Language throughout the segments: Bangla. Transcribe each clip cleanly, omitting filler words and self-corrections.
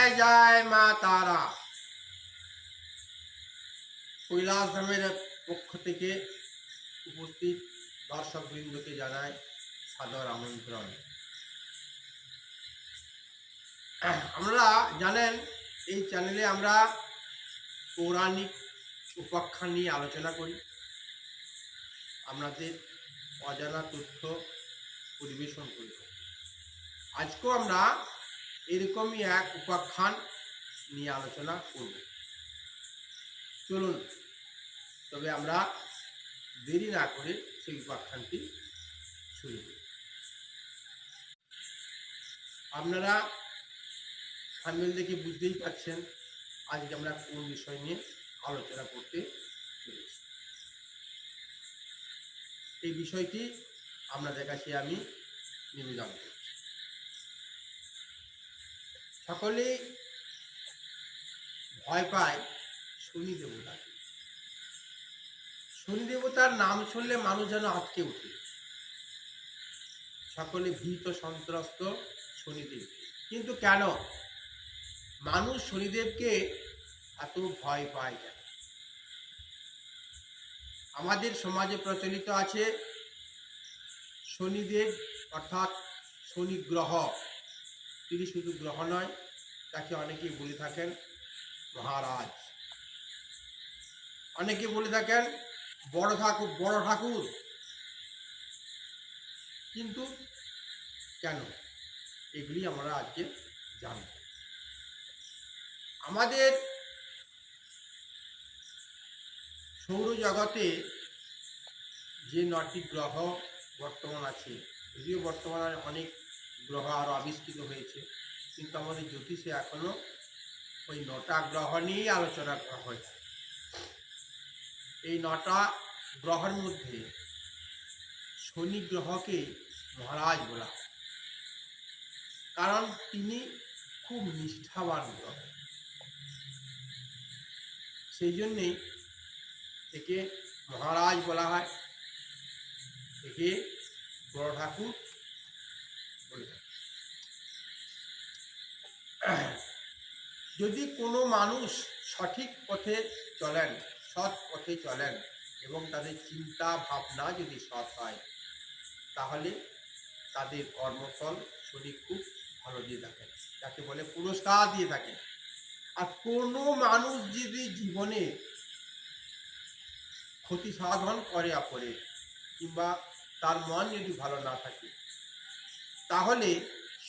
জয় জয় মা তারা। কৈলাস ধামের পক্ষ থেকে উপস্থিত দর্শক বৃন্দকে জানায় সাদর আমন্ত্রণ। আমরা জানেন এই চ্যানেলে আমরা পৌরাণিক উপাখ্যান নিয়ে আলোচনা করি, আপনাদের অজানা তথ্য পরিবেশন করি। আজকেও আমরা এরকমই এক উপাখ্যান নিয়ে আলোচনা করব। চলুন তবে আমরা দেরি না করে সেই উপাখ্যানটি শুরু করি। আপনারা থাম্বনেল দেখে বুঝতেই পারছেন আজকে আমরা কোন বিষয় নিয়ে আলোচনা করতে চলেছি। এই বিষয়টি আপনাদের কাছে আমি নিবেদন করছি। সকলেই ভয় পায় শনি দেবতাকে। শনি দেবতার নাম শুনলে মানুষ যেন আটকে ওঠে। সকলে ভীত সন্ত্রস্ত শনিদেবকে। কিন্তু কেন মানুষ শনিদেবকে এত ভয় পায় কেন? আমাদের সমাজে প্রচলিত আছে শনিদেব অর্থাৎ শনি গ্রহ। তিনি শুধু গ্রহ নয়, তাকে অনেকেই বলে থাকেন মহারাজ, অনেকে বলে থাকেন বড় ঠাকুর। কিন্তু কেন, এগুলি আমরা আজকে জানব। আমাদের সৌরজগতে যে 9টি গ্রহ বর্তমান আছে, যদিও বর্তমানে অনেক গ্রহ আরও আবিষ্কৃত হয়েছে, কিন্তু আমাদের জ্যোতিষে এখনো ওই 9টা গ্রহ নিয়েই আলোচনা করা হয়। এই 9টা গ্রহের মধ্যে শনি গ্রহকে মহারাজ বলা হয়, কারণ তিনি খুব নিষ্ঠাবান গ্রহ। সেই জন্যেই একে মহারাজ বলা হয়, একে বড় ঠাকুর বলে থাকে। যদি কোনো মানুষ সঠিক পথে চলেন, সৎ পথে চলেন এবং তাদের চিন্তা ভাবনা যদি সৎ হয়, তাহলে তাদের কর্মফল শনি খুব ভালো দিয়ে থাকেন, যাকে বলে পুরস্কার দিয়ে থাকেন। আর কোনো মানুষ যদি জীবনে ক্ষতি সাধন করে অপরে, কিংবা তার মন যদি ভালো না থাকে, তাহলে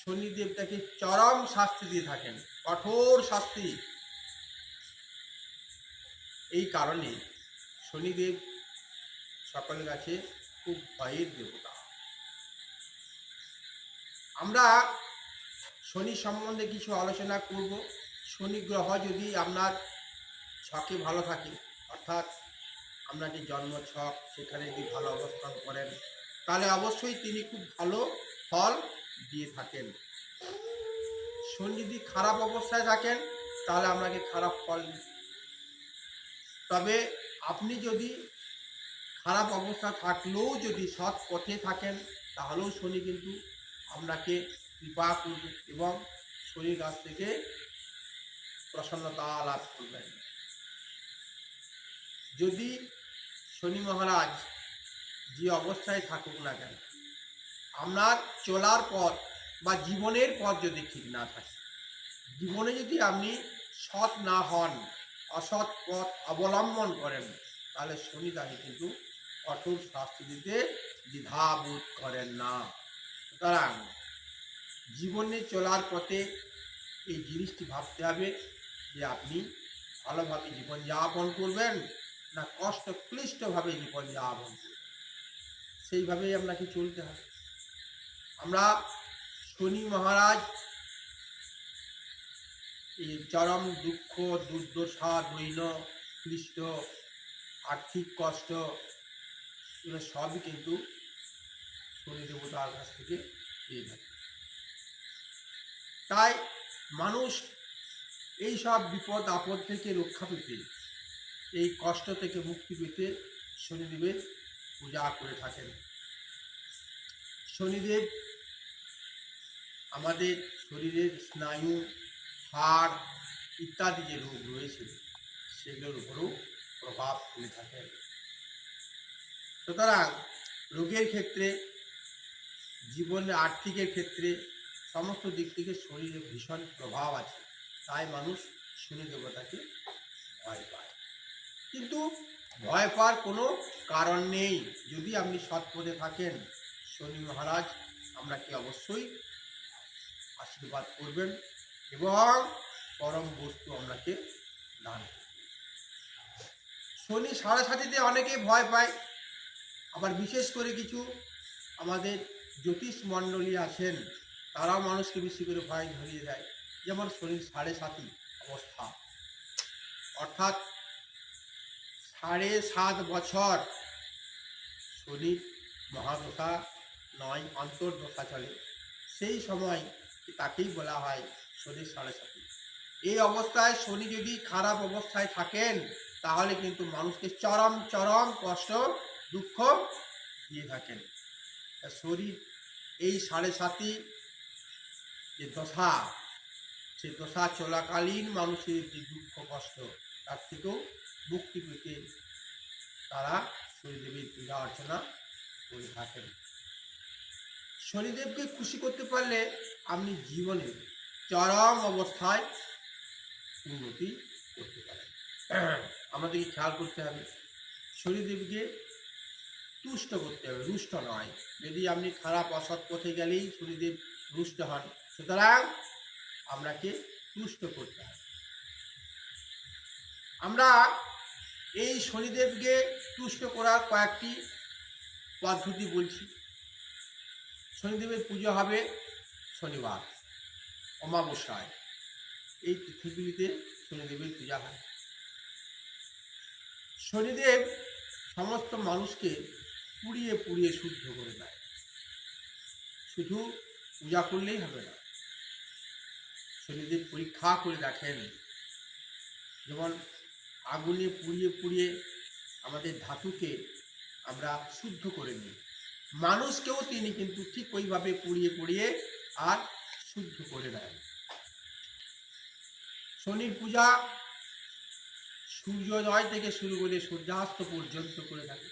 শনিদেব তাকে চরম শাস্তি দিয়ে থাকেন, কঠোর শাস্তি। এই কারণে শনিদেব সকলের কাছে খুব ভয়ের দেবতা। আমরা শনি সম্বন্ধে কিছু আলোচনা করব। শনি গ্রহ যদি আপনার ছকে ভালো থাকে, অর্থাৎ আপনার যে জন্ম ছক সেখানে যদি ভালো অবস্থান করেন, তাহলে অবশ্যই তিনি খুব ভালো ফল দিয়ে থাকেন। শনি যদি খারাপ অবস্থায় থাকেন তাহলে আপনাকে খারাপ ফল দিন। তবে আপনি যদি খারাপ অবস্থা থাকলেও যদি সৎ পথে থাকেন, তাহলেও শনি কিন্তু আপনাকে কৃপা করবে এবং শনির কাছ থেকে প্রসন্নতা লাভ করবেন। যদি শনি মহারাজ যে অবস্থায় থাকুক না কেন, আপনার চলার পথ বা জীবনের পথ যদি ঠিক না থাকে, জীবনে যদি আপনি সৎ না হন, অসৎ পথ অবলম্বন করেন, তাহলে শনি তাকে কিন্তু কঠোর শাস্তি দিতে দ্বিধাবোধ করেন না। সুতরাং জীবনে চলার পথে এই জিনিসটি ভাবতে হবে যে আপনি ভালোভাবে জীবনযাপন করবেন না কষ্ট ক্লিষ্টভাবে জীবনযাপন করবেন, সেইভাবেই আপনাকে চলতে হবে। আমরা শনি মহারাজ এই চরম দুঃখ, দুর্দশা, দৈন্য, ক্লিষ্ট, আর্থিক কষ্ট, এগুলো সবই কিন্তু শনি দেবতার কাছ থেকে পেয়ে থাকে। তাই মানুষ এই সব বিপদ আপদ থেকে রক্ষা পেতে, এই কষ্ট থেকে মুক্তি পেতে শনিদেবের পূজা করে থাকেন। শনিদেব আমাদের শরীরের স্নায়ু হাড় ইত্যাদি যে রোগ রয়েছে সেগুলোর উপরেও প্রভাব ফেলে থাকেন। সুতরাং রোগের ক্ষেত্রে, জীবনে আর্থিকের ক্ষেত্রে সমস্ত দিক থেকে শরীরে ভীষণ প্রভাব আছে। তাই মানুষ শনি দেবতাকে ভয় পায়, কিন্তু ভয় পাওয়ার কোনো কারণ নেই। যদি আপনি সৎ পথে থাকেন, শনি মহারাজ আপনাকে অবশ্যই আশীর্বাদ করবেন এবং পরম বস্তু আপনাকে দান করবেন। শনি সাড়ে সাতিতে অনেকে ভয় পায়, আবার বিশেষ করে কিছু আমাদের জ্যোতিষ মণ্ডলী আছেন, তারাও মানুষকে বেশি করে ভয় ধরিয়ে দেয়। যেমন শনির সাড়ে সাতি অবস্থা, অর্থাৎ 7.5 বছর শনি মহাদশা নয়, অন্তর্দশা চলে, সেই সময় তাকেই বলা হয় শনির সাড়ে সাতি। এই অবস্থায় শনি যদি খারাপ অবস্থায় থাকেন তাহলে কিন্তু মানুষকে চরম চরম কষ্ট দুঃখ দিয়ে থাকেন। শরীর এই সাড়ে সাতি যে দশা, সেই দশা চলাকালীন মানুষের যে দুঃখ কষ্ট, তার থেকেও মুক্তি পেতে তারা শনিদেবের পূজা অর্চনা করে থাকেন। শনিদেবকে খুশি করতে পারলে আপনি জীবনে চরম অবস্থায় উন্নতি করতে পারেন। আমাদেরকে খেয়াল করতে হবে, শনিদেবকে তুষ্ট করতে হবে, রুষ্ট নয়। যদি আপনি খারাপ অসৎ পথে গেলেই শনিদেব রুষ্ট হন, সুতরাং আপনাকে তুষ্ট করতে হবে। আমরা এই শনিদেবকে তুষ্ট করার কয়েকটি পদ্ধতি বলছি। শনিদেবের পুজো হবে শনিবার, অমাবস্যায়, এই তিথিগুলিতে শনিদেবের পূজা হয়। শনিদেব সমস্ত মানুষকে পুড়িয়ে পুড়িয়ে শুদ্ধ করে দেয়। শুধু পূজা করলেই হবে না, শনিদেব পরীক্ষা করে দেখেন। যেমন আগুনে পুড়িয়ে পুড়িয়ে আমাদের ধাতুকে আমরা শুদ্ধ করে নিই, মানুষকেও তিনি কিন্তু ঠিক ওইভাবে পুড়িয়ে পুড়িয়ে আর শুদ্ধ করে দেন। শনির পূজা সূর্যোদয় থেকে শুরু করে সূর্যাস্ত পর্যন্ত করে থাকে,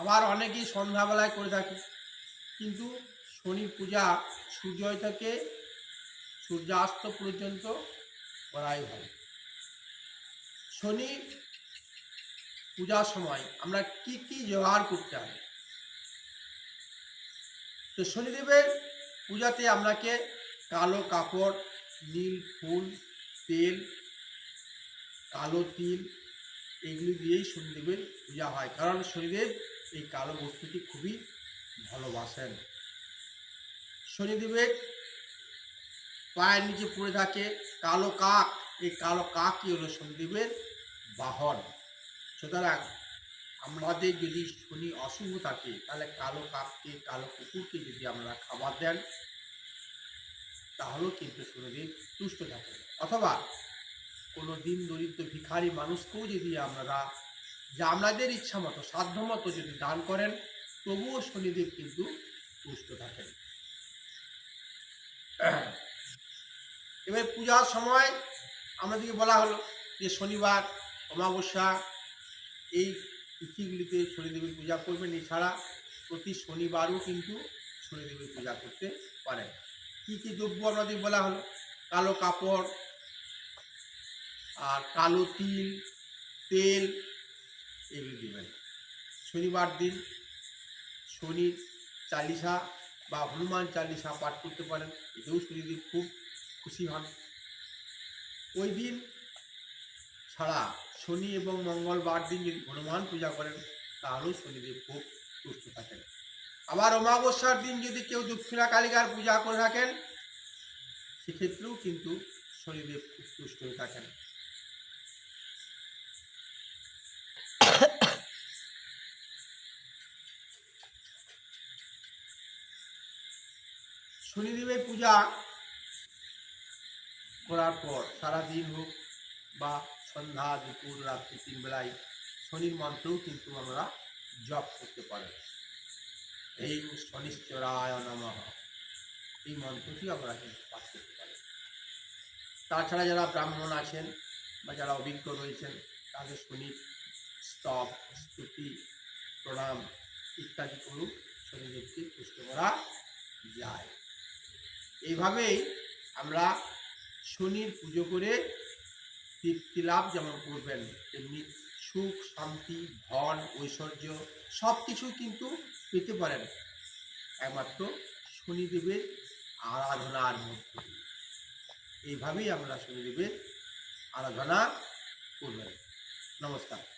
আবার অনেকেই সন্ধ্যাবেলায় করে থাকে, কিন্তু শনির পূজা সূর্যোদয় থেকে সূর্যাস্ত পর্যন্ত করাই হয়। শনি পূজার সময় আমরা কি কি জোগাড় করতে হবে? তো শনিদেবের পূজাতে আপনাকে কালো কাপড়, নীল ফুল, তেল, কালো তিল, এগুলি দিয়েই শনিদেবের পূজা হয়, কারণ শনিদেব এই কালো বস্তুটি খুবই ভালোবাসেন। শনিদেবের পায়ের নিচে পড়ে থাকে কালো কাক, এই কালো কাকই হলো শনিদেবের বাহন। সুতরাং আমাদের যদি শনি অশুভ থাকে তাহলে কালো কাককে, কালো কুকুরকে যদি আমরা খাবার দেন তাহলেও কিন্তু শনিদেব তুষ্ট থাকেন। অথবা কোনো দিন দরিদ্র ভিখারি মানুষকেও যদি আপনারা যা আপনাদের ইচ্ছা মতো সাধ্য মতো যদি দান করেন, তবুও শনিদেব কিন্তু তুষ্ট থাকেন। এবার পূজার সময় আমাদেরকে বলা হলো যে শনিবার, অমাবস্যা, এই তিথিগুলিতে শনিদেবের পূজা করবেন। এছাড়া প্রতি শনিবারও কিন্তু শনিদেবের পূজা করতে পারেন। কী কী দ্রব্য আমাদের বলা হলো? কালো কাপড় আর কালো তিল, তেল, এগুলি দেবেন। শনিবার দিন শনির চালিসা বা হনুমান চালিসা পাঠ করতে পারেন, এতেও শনিদেব খুব খুশি হন। ওই দিন ছাড়া শনি এবং মঙ্গলবার দিন যদি হনুমান পূজা করেন তাহলেও শনিদেব খুব তুষ্ট থাকেন। আবার অমাবস্যার দিন যদি কেউ দক্ষিণা কালিকার পূজা করে থাকেন সেক্ষেত্রেও কিন্তু শনিদেব খুব তুষ্ট হয়ে থাকেন। শনিদেবের পূজা করার পর সারাদিন হোক বা সন্ধ্যা, দুপুর, রাত্রি 3 বেলায় শনির মন্ত্রও কিন্তু আমরা জপ করতে পারি। এই শনিশ্চরায় নমঃ, এই মন্ত্রটি আমরা কিন্তু পাঠ করতে পারি। তাছাড়া যারা ব্রাহ্মণ আছেন বা যারা অভিজ্ঞ রয়েছেন তাদের শনির স্তব, স্তুতি, প্রণাম ইত্যাদি করুক, শনিদেবকে তুষ্ট করা যায়। এইভাবেই আমরা শনির পুজো করে তৃপ্তি লাভ যেমন করবেন, তেমনি সুখ, শান্তি, ধন, ঐশ্বর্য সব কিছুই কিন্তু পেতে পারেন একমাত্র শনিদেবের আরাধনার মধ্য দিয়ে। এইভাবেই আমরা শনিদেবের আরাধনা করবেন। নমস্কার।